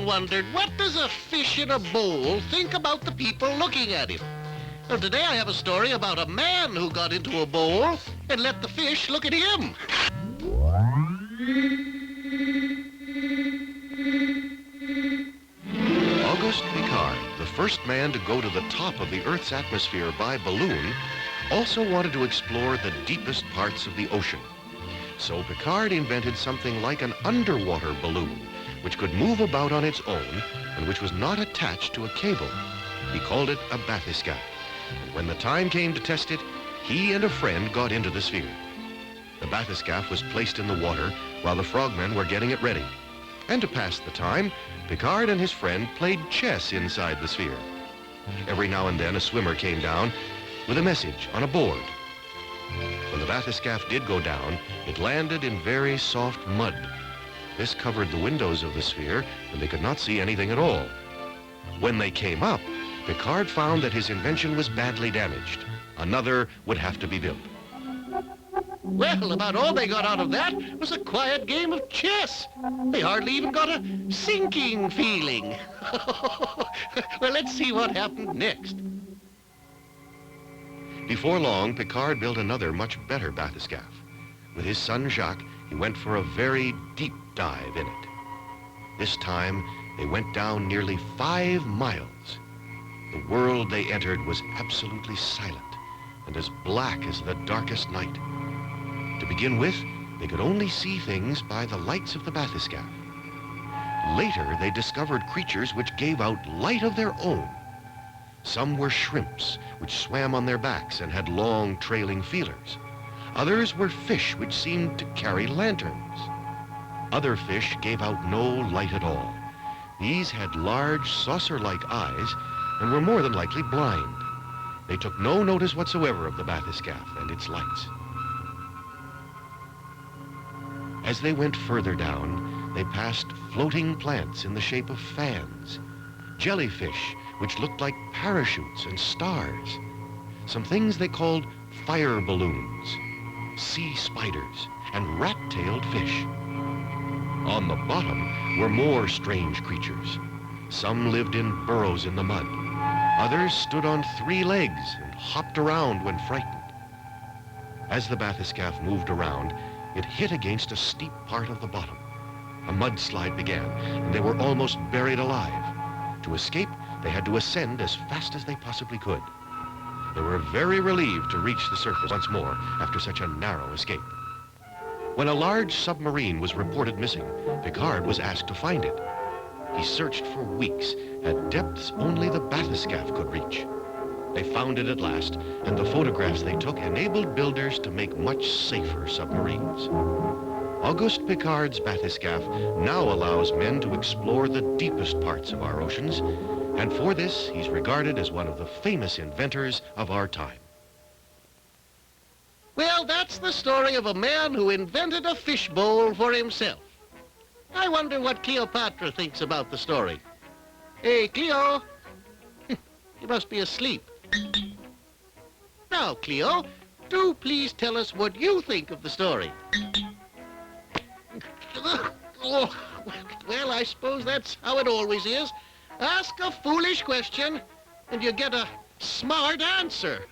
wondered, what does a fish in a bowl think about the people looking at him? Well, today I have a story about a man who got into a bowl and let the fish look at him. Auguste Picard, the first man to go to the top of the Earth's atmosphere by balloon, also wanted to explore the deepest parts of the ocean. So Picard invented something like an underwater balloon, which could move about on its own and which was not attached to a cable. He called it a Bathyscaphe. And when the time came to test it, he and a friend got into the sphere. The Bathyscaphe was placed in the water while the frogmen were getting it ready. And to pass the time, Picard and his friend played chess inside the sphere. Every now and then a swimmer came down with a message on a board. When the Bathyscaphe did go down, it landed in very soft mud. This covered the windows of the sphere, and they could not see anything at all. When they came up, Picard found that his invention was badly damaged. Another would have to be built. Well, about all they got out of that was a quiet game of chess. They hardly even got a sinking feeling. Well, let's see what happened next. Before long, Picard built another, much better Bathyscaphe. With his son Jacques, he went for a very deep dive in it. This time, they went down nearly 5 miles. The world they entered was absolutely silent and as black as the darkest night. To begin with, they could only see things by the lights of the Bathyscaphe. Later, they discovered creatures which gave out light of their own. Some were shrimps, which swam on their backs and had long trailing feelers. Others were fish which seemed to carry lanterns. Other fish gave out no light at all. These had large saucer-like eyes and were more than likely blind. They took no notice whatsoever of the Bathyscaphe and its lights. As they went further down, they passed floating plants in the shape of fans, jellyfish which looked like parachutes and stars, some things they called fire balloons, sea spiders, and rat-tailed fish. On the bottom were more strange creatures. Some lived in burrows in the mud. Others stood on 3 legs and hopped around when frightened. As the Bathyscaphe moved around, it hit against a steep part of the bottom. A mudslide began, and they were almost buried alive. To escape, they had to ascend as fast as they possibly could. They were very relieved to reach the surface once more after such a narrow escape. When a large submarine was reported missing, Picard was asked to find it. He searched for weeks at depths only the Bathyscaphe could reach. They found it at last, and the photographs they took enabled builders to make much safer submarines. Auguste Picard's Bathyscaphe now allows men to explore the deepest parts of our oceans, and for this, he's regarded as one of the famous inventors of our time. Well, that's the story of a man who invented a fish bowl for himself. I wonder what Cleopatra thinks about the story. Hey, Cleo. You must be asleep. Now, Cleo, do please tell us what you think of the story. Oh, well, I suppose that's how it always is. Ask a foolish question, and you get a smart answer.